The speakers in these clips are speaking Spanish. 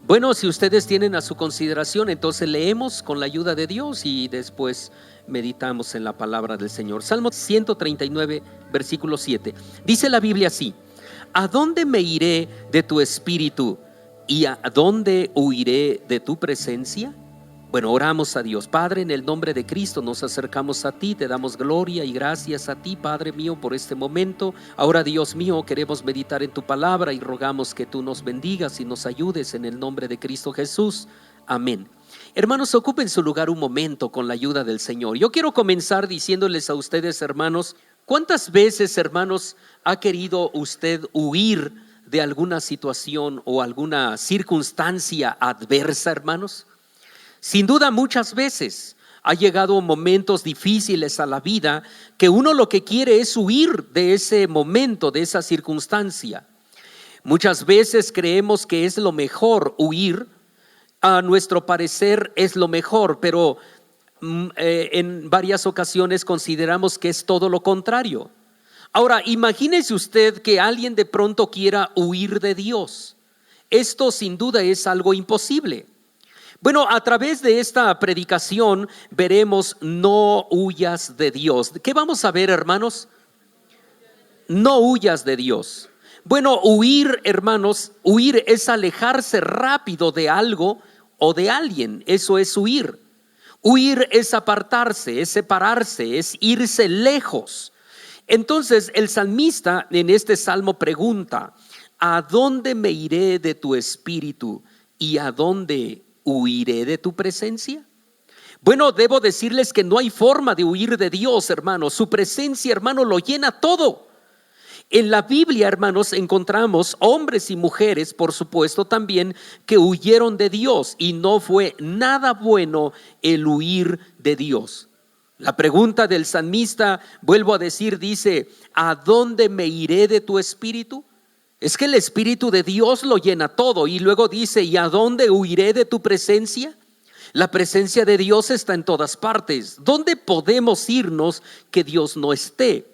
Bueno, si ustedes tienen a su consideración, entonces leemos con la ayuda de Dios y después meditamos en la palabra del Señor. Salmo 139, versículo 7. Dice la Biblia así: ¿a dónde me iré de tu espíritu y a dónde huiré de tu presencia? Bueno, oramos a Dios. Padre, en el nombre de Cristo nos acercamos a ti, te damos gloria y gracias a ti, Padre mío, por este momento. Ahora, Dios mío, queremos meditar en tu palabra y rogamos que tú nos bendigas y nos ayudes en el nombre de Cristo Jesús. Amén. Hermanos, ocupen su lugar un momento con la ayuda del Señor. Yo quiero comenzar diciéndoles a ustedes, hermanos, ¿cuántas veces, hermanos, ha querido usted huir de alguna situación o alguna circunstancia adversa, hermanos? Sin duda, muchas veces ha llegado momentos difíciles a la vida que uno lo que quiere es huir de ese momento, de esa circunstancia. Muchas veces creemos que es lo mejor huir, a nuestro parecer es lo mejor, pero en varias ocasiones consideramos que es todo lo contrario. Ahora, imagínese usted que alguien de pronto quiera huir de Dios. Esto sin duda es algo imposible. Bueno, a través de esta predicación veremos no huyas de Dios. ¿Qué vamos a ver, hermanos? No huyas de Dios. Bueno, huir, hermanos, huir es alejarse rápido de algo o de alguien. Eso es huir. Huir es apartarse, es separarse, es irse lejos. Entonces el salmista en este salmo pregunta: ¿a dónde me iré de tu espíritu y a dónde huiré de tu presencia? Bueno, debo decirles que no hay forma de huir de Dios, hermanos. Su presencia, hermano, lo llena todo. En la Biblia, hermanos, encontramos hombres y mujeres, por supuesto también, que huyeron de Dios y no fue nada bueno el huir de Dios. La pregunta del salmista, vuelvo a decir, dice: ¿a dónde me iré de tu espíritu? Es que el Espíritu de Dios lo llena todo. Y luego dice: ¿y a dónde huiré de tu presencia? La presencia de Dios está en todas partes. ¿Dónde podemos irnos que Dios no esté?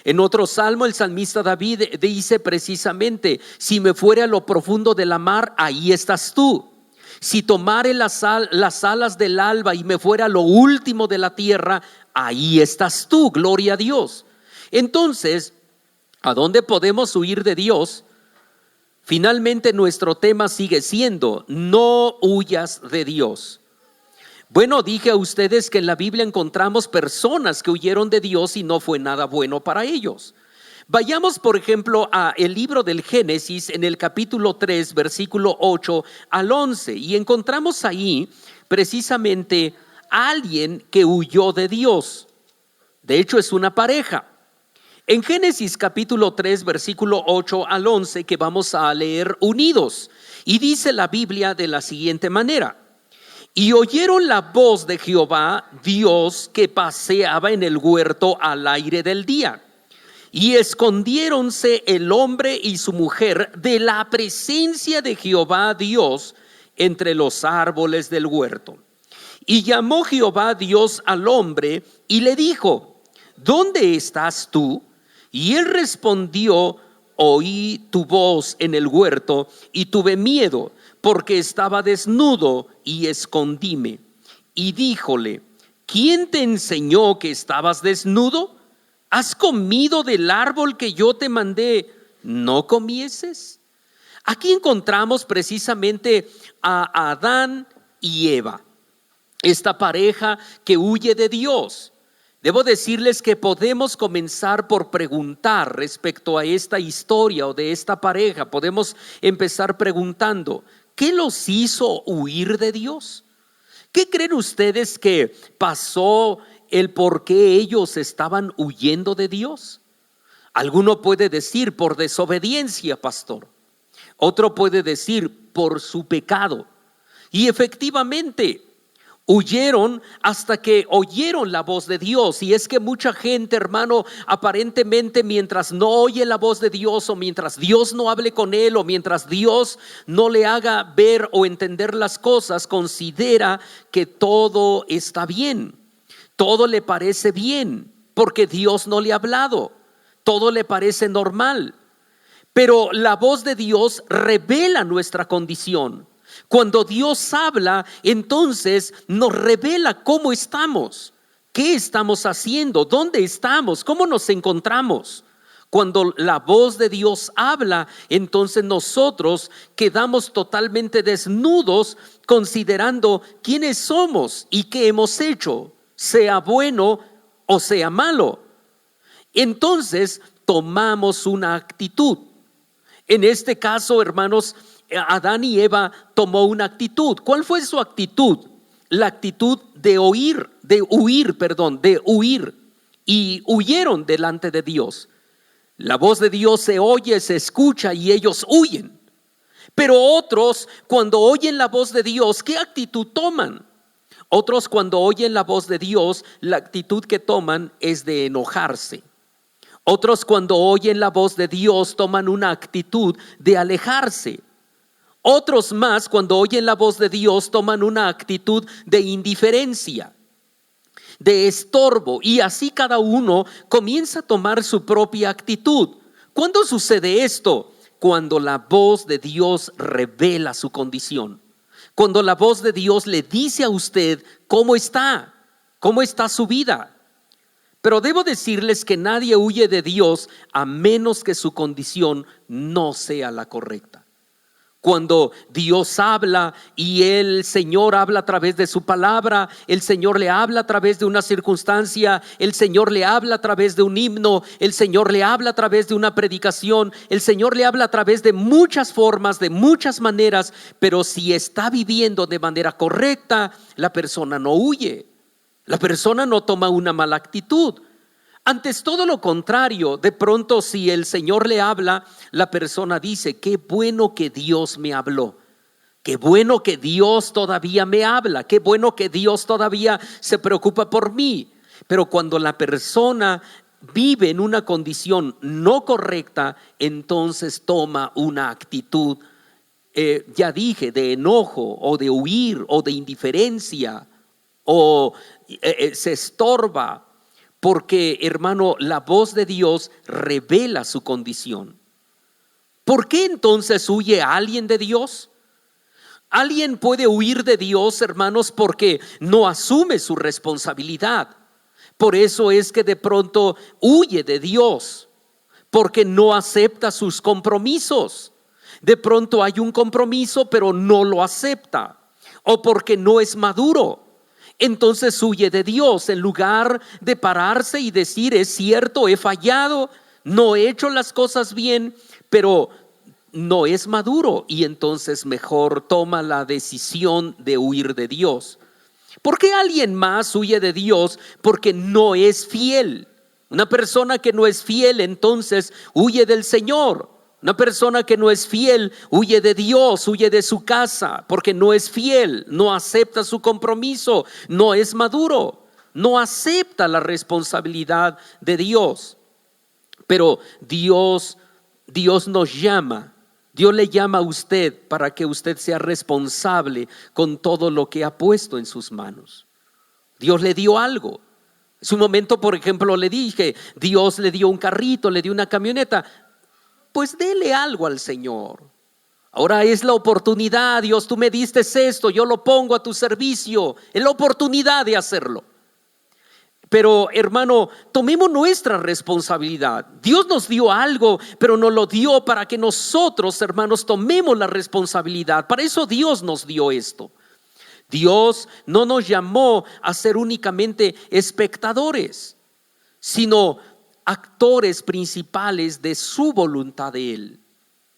En otro salmo el salmista David dice precisamente: si me fuere a lo profundo de la mar, ahí estás tú. Si tomare las alas del alba y me fuera a lo último de la tierra, ahí estás tú. Gloria a Dios. Entonces, ¿a dónde podemos huir de Dios? Finalmente nuestro tema sigue siendo: no huyas de Dios. Bueno, dije a ustedes que en la Biblia encontramos personas que huyeron de Dios y no fue nada bueno para ellos. Vayamos, por ejemplo, a el libro del Génesis en el capítulo 3, versículo 8 al 11, y encontramos ahí precisamente a alguien que huyó de Dios. De hecho, es una pareja. En Génesis capítulo 3, versículo 8 al 11, que vamos a leer unidos, y dice la Biblia de la siguiente manera: y oyeron la voz de Jehová Dios que paseaba en el huerto al aire del día, y escondiéronse el hombre y su mujer de la presencia de Jehová Dios entre los árboles del huerto. Y llamó Jehová Dios al hombre y le dijo: ¿dónde estás tú? Y él respondió: oí tu voz en el huerto y tuve miedo, porque estaba desnudo y escondíme. Y díjole: ¿quién te enseñó que estabas desnudo? ¿Has comido del árbol que yo te mandé no comieses? Aquí encontramos precisamente a Adán y Eva, esta pareja que huye de Dios. Debo decirles que podemos comenzar por preguntar respecto a esta historia o de esta pareja. Podemos empezar preguntando: ¿qué los hizo huir de Dios? ¿Qué creen ustedes que pasó, el por qué ellos estaban huyendo de Dios? Alguno puede decir: por desobediencia, pastor. Otro puede decir: por su pecado. Y efectivamente, huyeron hasta que oyeron la voz de Dios. Y es que mucha gente, hermano, aparentemente mientras no oye la voz de Dios, o mientras Dios no hable con él, o mientras Dios no le haga ver o entender las cosas, considera que todo está bien, todo le parece bien, porque Dios no le ha hablado, todo le parece normal. Pero la voz de Dios revela nuestra condición. Cuando Dios habla, entonces nos revela cómo estamos, qué estamos haciendo, dónde estamos, cómo nos encontramos. Cuando la voz de Dios habla, entonces nosotros quedamos totalmente desnudos, considerando quiénes somos y qué hemos hecho, sea bueno o sea malo. Entonces tomamos una actitud. En este caso, hermanos, Adán y Eva tomó una actitud. ¿Cuál fue su actitud? La actitud de huir, y huyeron delante de Dios. La voz de Dios se oye, se escucha y ellos huyen. Pero otros, cuando oyen la voz de Dios, ¿qué actitud toman? Otros, cuando oyen la voz de Dios, la actitud que toman es de enojarse. Otros, cuando oyen la voz de Dios, toman una actitud de alejarse. Otros más, cuando oyen la voz de Dios, toman una actitud de indiferencia, de estorbo, y así cada uno comienza a tomar su propia actitud. ¿Cuándo sucede esto? Cuando la voz de Dios revela su condición. Cuando la voz de Dios le dice a usted cómo está su vida. Pero debo decirles que nadie huye de Dios a menos que su condición no sea la correcta. Cuando Dios habla y el Señor habla a través de su palabra, el Señor le habla a través de una circunstancia, el Señor le habla a través de un himno, el Señor le habla a través de una predicación, el Señor le habla a través de muchas formas, de muchas maneras, pero si está viviendo de manera correcta, la persona no huye, la persona no toma una mala actitud. Antes, todo lo contrario, de pronto si el Señor le habla, la persona dice: qué bueno que Dios me habló, qué bueno que Dios todavía me habla, qué bueno que Dios todavía se preocupa por mí. Pero cuando la persona vive en una condición no correcta, entonces toma una actitud, ya dije, de enojo o de huir o de indiferencia o se estorba. Porque, hermano, la voz de Dios revela su condición. ¿Por qué entonces huye alguien de Dios? Alguien puede huir de Dios, hermanos, porque no asume su responsabilidad. Por eso es que de pronto huye de Dios, porque no acepta sus compromisos. De pronto hay un compromiso, pero no lo acepta, o porque no es maduro. Entonces huye de Dios en lugar de pararse y decir: es cierto, he fallado, no he hecho las cosas bien, pero no es maduro, y entonces mejor toma la decisión de huir de Dios. ¿Por qué alguien más huye de Dios? Porque no es fiel. Una persona que no es fiel entonces huye del Señor. Una persona que no es fiel huye de Dios, huye de su casa, porque no es fiel, no acepta su compromiso, no es maduro, no acepta la responsabilidad de Dios. Pero Dios nos llama, Dios le llama a usted para que usted sea responsable con todo lo que ha puesto en sus manos. Dios le dio algo. En su momento, por ejemplo, le dije, Dios le dio un carrito, le dio una camioneta. Pues dele algo al Señor. Ahora es la oportunidad. Dios, tú me diste esto, yo lo pongo a tu servicio. Es la oportunidad de hacerlo. Pero, hermano, tomemos nuestra responsabilidad. Dios nos dio algo, pero nos lo dio para que nosotros, hermanos, tomemos la responsabilidad. Para eso Dios nos dio esto. Dios no nos llamó a ser únicamente espectadores, sino actores principales de su voluntad de Él.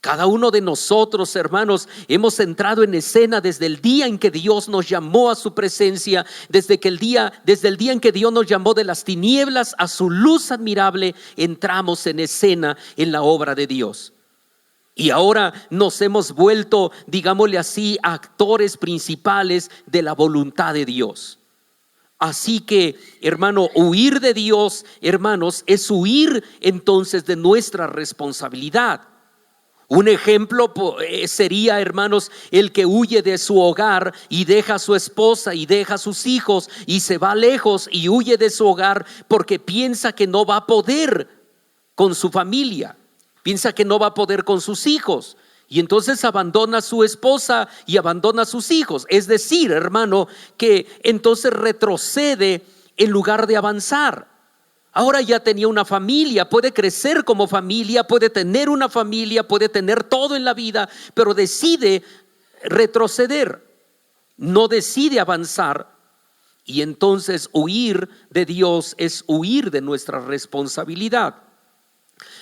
Cada uno de nosotros, hermanos, hemos entrado en escena desde el día en que Dios nos llamó a su presencia, desde el día en que Dios nos llamó de las tinieblas a su luz admirable, entramos en escena en la obra de Dios. Y ahora nos hemos vuelto, digámosle así, actores principales de la voluntad de Dios. Así que, hermano, huir de Dios, hermanos, es huir entonces de nuestra responsabilidad. Un ejemplo sería, hermanos, el que huye de su hogar y deja a su esposa y deja a sus hijos y se va lejos y huye de su hogar porque piensa que no va a poder con su familia, piensa que no va a poder con sus hijos. Y entonces abandona a su esposa y abandona a sus hijos. Es decir, hermano, que entonces retrocede en lugar de avanzar. Ahora ya tenía una familia, puede crecer como familia, puede tener una familia, puede tener todo en la vida, pero decide retroceder, no decide avanzar. Y entonces huir de Dios es huir de nuestra responsabilidad.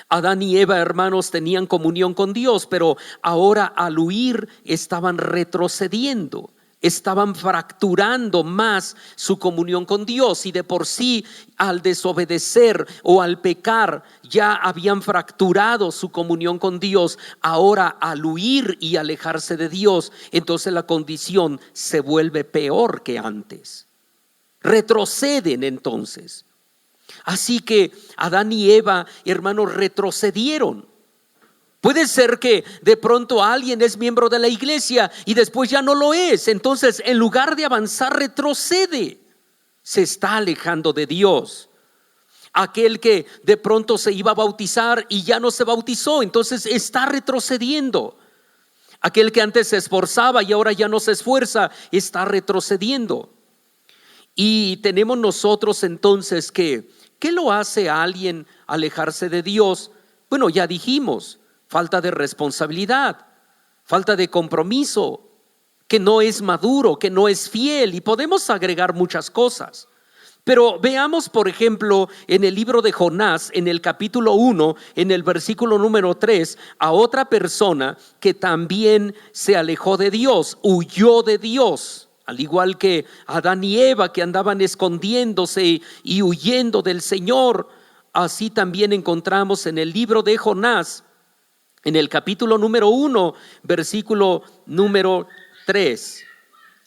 Adán y Eva, hermanos, tenían comunión con Dios, pero ahora al huir estaban retrocediendo, estaban fracturando más su comunión con Dios, y de por sí al desobedecer o al pecar ya habían fracturado su comunión con Dios. Ahora al huir y alejarse de Dios, entonces la condición se vuelve peor que antes. Retroceden entonces. Así que Adán y Eva, hermanos, retrocedieron. Puede ser que de pronto alguien es miembro de la iglesia y después ya no lo es. Entonces, en lugar de avanzar, retrocede. Se está alejando de Dios. Aquel que de pronto se iba a bautizar y ya no se bautizó, entonces está retrocediendo. Aquel que antes se esforzaba y ahora ya no se esfuerza, está retrocediendo. Y tenemos nosotros entonces que, ¿qué lo hace a alguien alejarse de Dios? Bueno, ya dijimos, falta de responsabilidad, falta de compromiso, que no es maduro, que no es fiel, y podemos agregar muchas cosas. Pero veamos, por ejemplo, en el libro de Jonás, en el capítulo 1, en el versículo número 3, a otra persona que también se alejó de Dios, huyó de Dios. Al igual que Adán y Eva, que andaban escondiéndose y huyendo del Señor, así también encontramos en el libro de Jonás, en el capítulo número 1, versículo número 3.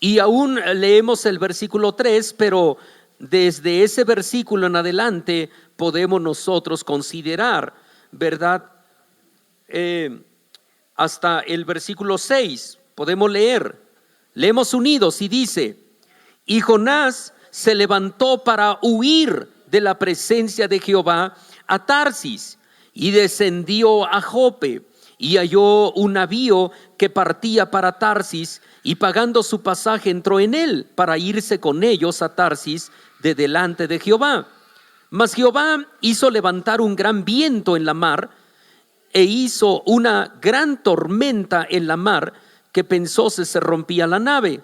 Y aún leemos el versículo 3, pero desde ese versículo en adelante podemos nosotros considerar, ¿verdad? Hasta el versículo 6 podemos leer. Leemos unidos y dice: y Jonás se levantó para huir de la presencia de Jehová a Tarsis, y descendió a Jope, y halló un navío que partía para Tarsis, y pagando su pasaje entró en él para irse con ellos a Tarsis de delante de Jehová. Mas Jehová hizo levantar un gran viento en la mar, e hizo una gran tormenta en la mar, que pensó se rompía la nave,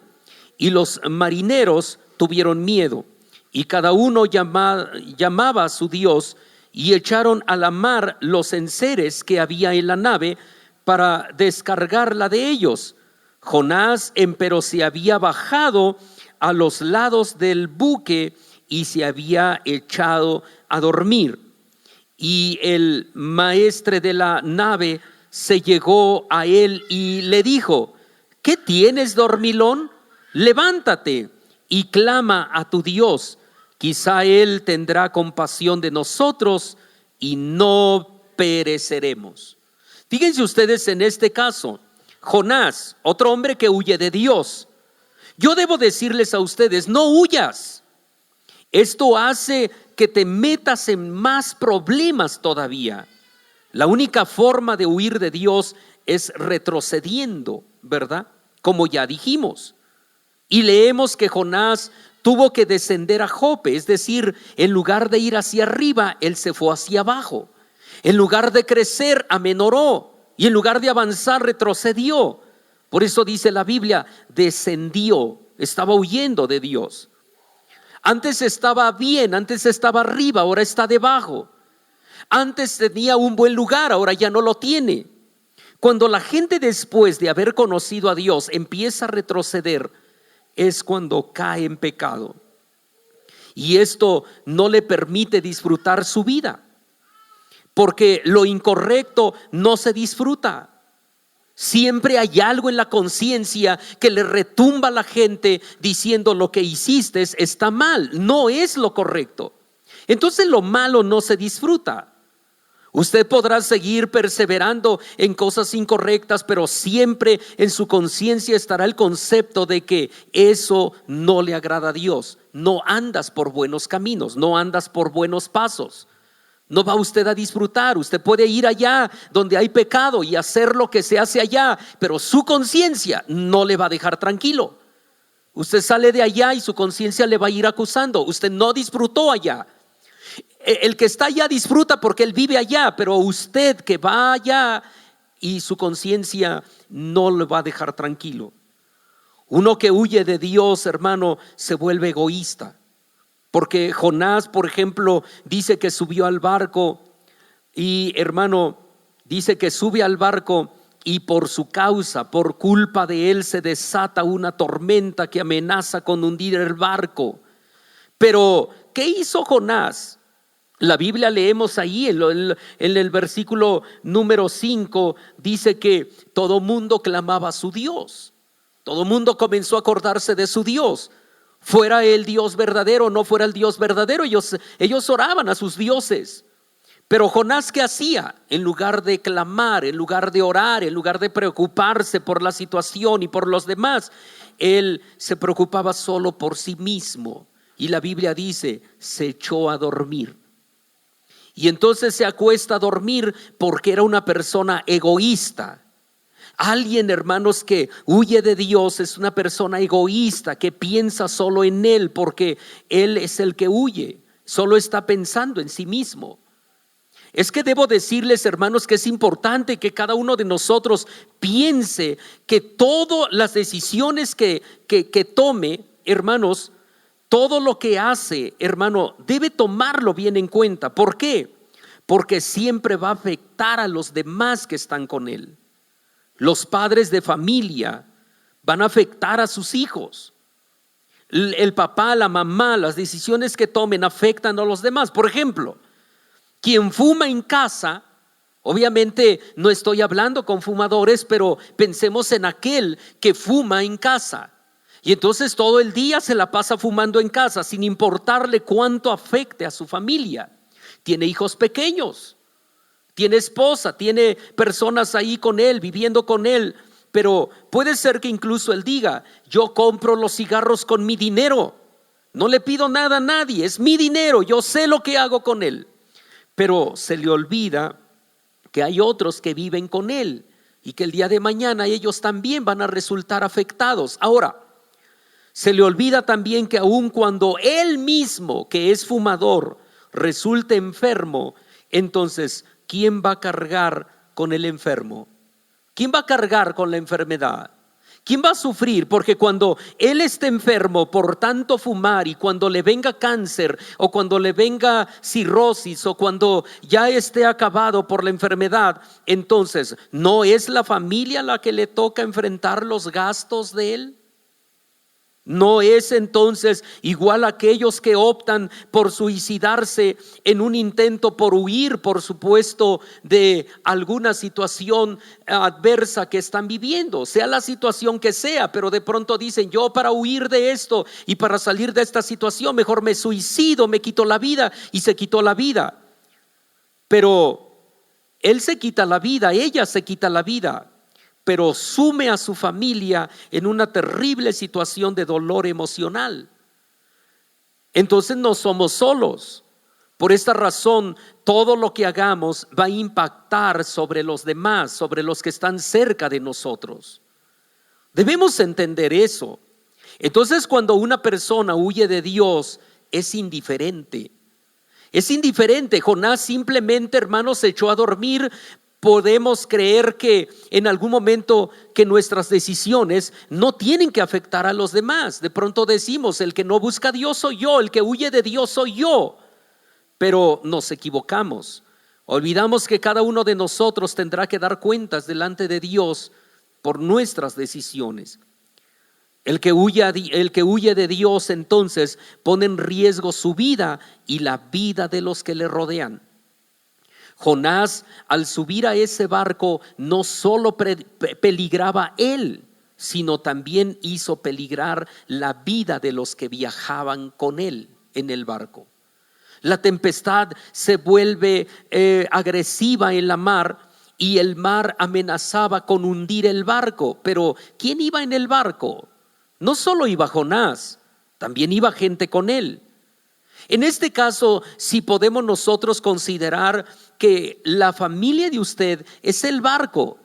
y los marineros tuvieron miedo, y cada uno llamaba a su Dios, y echaron a la mar los enseres que había en la nave para descargarla de ellos. Jonás empero se había bajado a los lados del buque y se había echado a dormir. Y el maestre de la nave se llegó a él y le dijo: ¿qué tienes, dormilón? Levántate y clama a tu Dios. Quizá Él tendrá compasión de nosotros y no pereceremos. Fíjense ustedes en este caso, Jonás, otro hombre que huye de Dios. Yo debo decirles a ustedes: no huyas. Esto hace que te metas en más problemas todavía. La única forma de huir de Dios es retrocediendo, ¿verdad? Como ya dijimos. Y leemos que Jonás tuvo que descender a Jope, es decir, en lugar de ir hacia arriba, él se fue hacia abajo. En lugar de crecer, amenoró, y en lugar de avanzar, retrocedió. Por eso dice la Biblia, descendió, estaba huyendo de Dios. Antes estaba bien, antes estaba arriba, ahora está debajo. Antes tenía un buen lugar, ahora ya no lo tiene. Cuando la gente, después de haber conocido a Dios, empieza a retroceder, es cuando cae en pecado. Y esto no le permite disfrutar su vida, porque lo incorrecto no se disfruta. Siempre hay algo en la conciencia que le retumba a la gente diciendo: lo que hiciste está mal, no es lo correcto. Entonces lo malo no se disfruta. Usted podrá seguir perseverando en cosas incorrectas, pero siempre en su conciencia estará el concepto de que eso no le agrada a Dios. No andas por buenos caminos, no andas por buenos pasos. No va usted a disfrutar. Usted puede ir allá donde hay pecado y hacer lo que se hace allá, pero su conciencia no le va a dejar tranquilo. Usted sale de allá y su conciencia le va a ir acusando. Usted no disfrutó allá. El que está allá disfruta porque él vive allá, pero usted que va allá y su conciencia no le va a dejar tranquilo. Uno que huye de Dios, hermano, se vuelve egoísta. Porque Jonás, por ejemplo, dice que subió al barco y, hermano, dice que sube al barco y por su causa, por culpa de él, se desata una tormenta que amenaza con hundir el barco. Pero, ¿qué hizo Jonás? La Biblia leemos ahí en el versículo número 5, dice que todo mundo clamaba a su Dios. Todo mundo comenzó a acordarse de su Dios. Fuera el Dios verdadero o no fuera el Dios verdadero, ellos oraban a sus dioses. Pero Jonás, ¿qué hacía? En lugar de clamar, en lugar de orar, en lugar de preocuparse por la situación y por los demás, él se preocupaba solo por sí mismo. Y la Biblia dice, se echó a dormir. Y entonces se acuesta a dormir porque era una persona egoísta. Alguien, hermanos, que huye de Dios es una persona egoísta que piensa solo en él porque él es el que huye, solo está pensando en sí mismo. Es que debo decirles, hermanos, que es importante que cada uno de nosotros piense que todas las decisiones que tome, hermanos, todo lo que hace, hermano, debe tomarlo bien en cuenta. ¿Por qué? Porque siempre va a afectar a los demás que están con él. Los padres de familia van a afectar a sus hijos. El papá, la mamá, las decisiones que tomen afectan a los demás. Por ejemplo, quien fuma en casa, obviamente no estoy hablando con fumadores, pero pensemos en aquel que fuma en casa. Y entonces todo el día se la pasa fumando en casa sin importarle cuánto afecte a su familia. Tiene hijos pequeños, tiene esposa, tiene personas ahí con él, viviendo con él. Pero puede ser que incluso él diga, yo compro los cigarros con mi dinero. No le pido nada a nadie, es mi dinero, yo sé lo que hago con él. Pero se le olvida que hay otros que viven con él y que el día de mañana ellos también van a resultar afectados. Ahora, se le olvida también que aun cuando él mismo, que es fumador, resulte enfermo, entonces, ¿quién va a cargar con el enfermo? ¿Quién va a cargar con la enfermedad? ¿Quién va a sufrir? Porque cuando él esté enfermo por tanto fumar y cuando le venga cáncer o cuando le venga cirrosis o cuando ya esté acabado por la enfermedad, entonces, ¿no es la familia la que le toca enfrentar los gastos de él? ¿No es entonces igual aquellos que optan por suicidarse en un intento por huir, por supuesto, de alguna situación adversa que están viviendo? Sea la situación que sea, pero de pronto dicen, yo para huir de esto y para salir de esta situación mejor me suicido, me quito la vida, y se quitó la vida. Pero él se quita la vida, ella se quita la vida, pero sume a su familia en una terrible situación de dolor emocional. Entonces no somos solos. Por esta razón, todo lo que hagamos va a impactar sobre los demás, sobre los que están cerca de nosotros. Debemos entender eso. Entonces, cuando una persona huye de Dios, es indiferente. Es indiferente. Jonás simplemente, hermanos, se echó a dormir. Podemos creer que en algún momento que nuestras decisiones no tienen que afectar a los demás. De pronto decimos, el que no busca a Dios soy yo, el que huye de Dios soy yo. Pero nos equivocamos. Olvidamos que cada uno de nosotros tendrá que dar cuentas delante de Dios por nuestras decisiones. El que huye de Dios entonces pone en riesgo su vida y la vida de los que le rodean. Jonás, al subir a ese barco, no solo peligraba él, sino también hizo peligrar la vida de los que viajaban con él en el barco. La tempestad se vuelve agresiva en la mar y el mar amenazaba con hundir el barco. Pero ¿quién iba en el barco? No solo iba Jonás, también iba gente con él. En este caso, si podemos nosotros considerar que la familia de usted es el barco,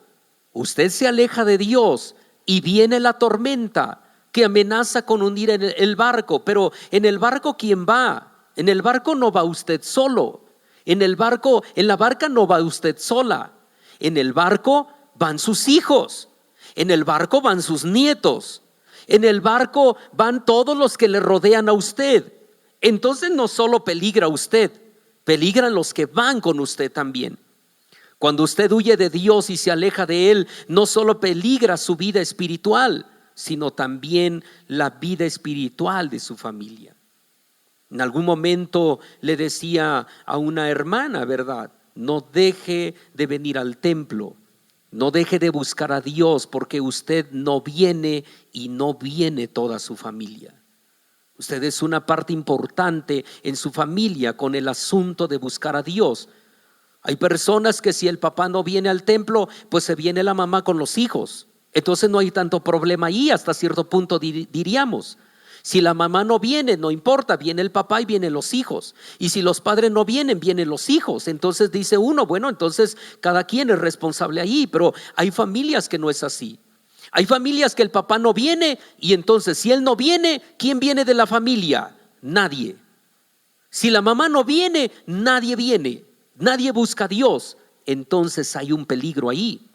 usted se aleja de Dios y viene la tormenta que amenaza con hundir el barco. Pero en el barco, ¿quién va? En el barco no va usted solo. En la barca no va usted sola. En el barco van sus hijos. En el barco van sus nietos. En el barco van todos los que le rodean a usted. Entonces no solo peligra usted, peligran los que van con usted también. Cuando usted huye de Dios y se aleja de Él, no solo peligra su vida espiritual, sino también la vida espiritual de su familia. En algún momento le decía a una hermana, ¿verdad? No deje de venir al templo, no deje de buscar a Dios, porque usted no viene y no viene toda su familia. Usted es una parte importante en su familia con el asunto de buscar a Dios. Hay personas que si el papá no viene al templo, pues se viene la mamá con los hijos. Entonces no hay tanto problema ahí, hasta cierto punto diríamos. Si la mamá no viene, no importa, viene el papá y vienen los hijos. Y si los padres no vienen, vienen los hijos. Entonces dice uno, bueno, entonces cada quien es responsable ahí. Pero hay familias que no es así. Hay familias que el papá no viene y entonces si él no viene, ¿quién viene de la familia? Nadie. Si la mamá no viene, nadie viene. Nadie busca a Dios. Entonces hay un peligro ahí.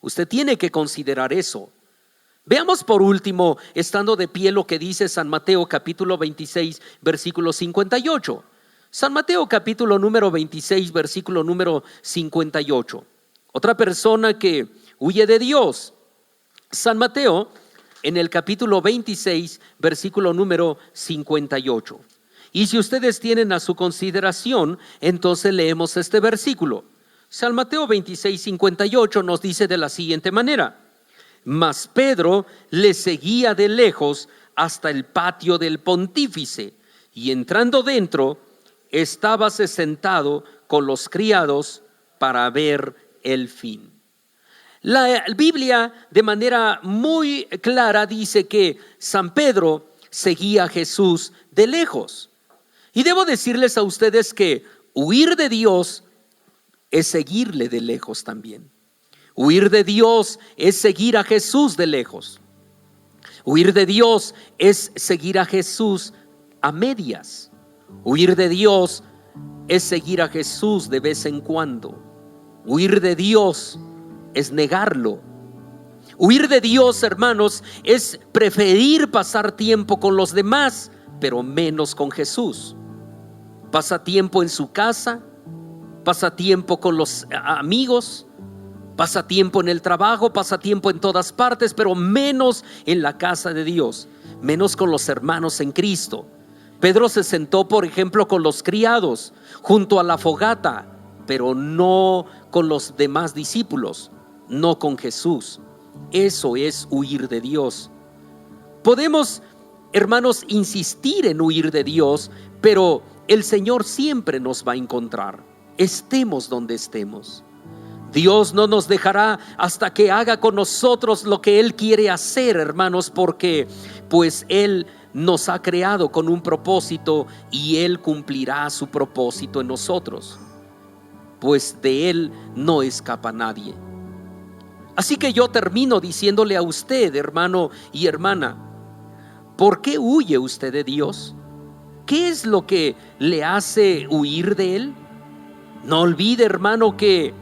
Usted tiene que considerar eso. Veamos por último, estando de pie, lo que dice San Mateo capítulo 26, versículo 58. San Mateo capítulo número 26, versículo número 58. Otra persona que huye de Dios. San Mateo en el capítulo 26, versículo número 58. Y si ustedes tienen a su consideración, entonces leemos este versículo. San Mateo 26, 58 nos dice de la siguiente manera: mas Pedro le seguía de lejos hasta el patio del pontífice, y entrando dentro, estábase sentado con los criados para ver el fin. La Biblia de manera muy clara dice que San Pedro seguía a Jesús de lejos. Y debo decirles a ustedes que huir de Dios es seguirle de lejos también. Huir de Dios es seguir a Jesús de lejos. Huir de Dios es seguir a Jesús a medias. Huir de Dios es seguir a Jesús de vez en cuando. Huir de Dios es negarlo. Huir de Dios, hermanos, es preferir pasar tiempo con los demás, pero menos con Jesús. Pasa tiempo en su casa, pasa tiempo con los amigos, pasa tiempo en el trabajo, pasa tiempo en todas partes, pero menos en la casa de Dios, menos con los hermanos en Cristo. Pedro se sentó, por ejemplo, con los criados junto a la fogata, pero no con los demás discípulos, no con Jesús. Eso es huir de Dios. Podemos, hermanos, insistir en huir de Dios, pero el Señor siempre nos va a encontrar, estemos donde estemos. Dios no nos dejará hasta que haga con nosotros lo que Él quiere hacer, hermanos, porque pues Él nos ha creado con un propósito y Él cumplirá su propósito en nosotros, pues de Él no escapa nadie. Así que yo termino diciéndole a usted, hermano y hermana, ¿por qué huye usted de Dios? ¿Qué es lo que le hace huir de Él? No olvide, hermano, que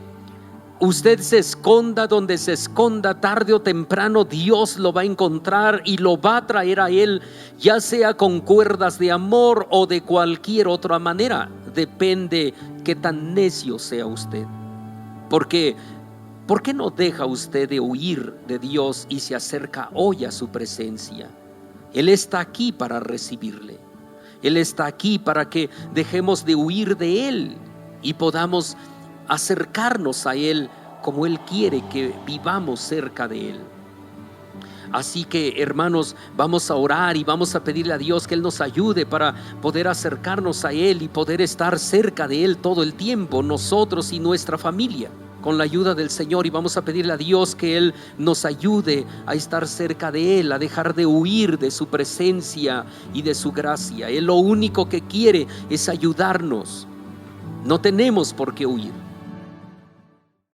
usted se esconda donde se esconda, tarde o temprano Dios lo va a encontrar y lo va a traer a Él, ya sea con cuerdas de amor o de cualquier otra manera. Depende qué tan necio sea usted. Porque ¿por qué no deja usted de huir de Dios y se acerca hoy a su presencia? Él está aquí para recibirle. Él está aquí para que dejemos de huir de Él y podamos acercarnos a Él como Él quiere que vivamos cerca de Él. Así que, hermanos, vamos a orar y vamos a pedirle a Dios que Él nos ayude para poder acercarnos a Él y poder estar cerca de Él todo el tiempo, nosotros y nuestra familia. con la ayuda del Señor, y vamos a pedirle a Dios que Él nos ayude a estar cerca de Él, a dejar de huir de su presencia y de su gracia. Él lo único que quiere es ayudarnos. No tenemos por qué huir.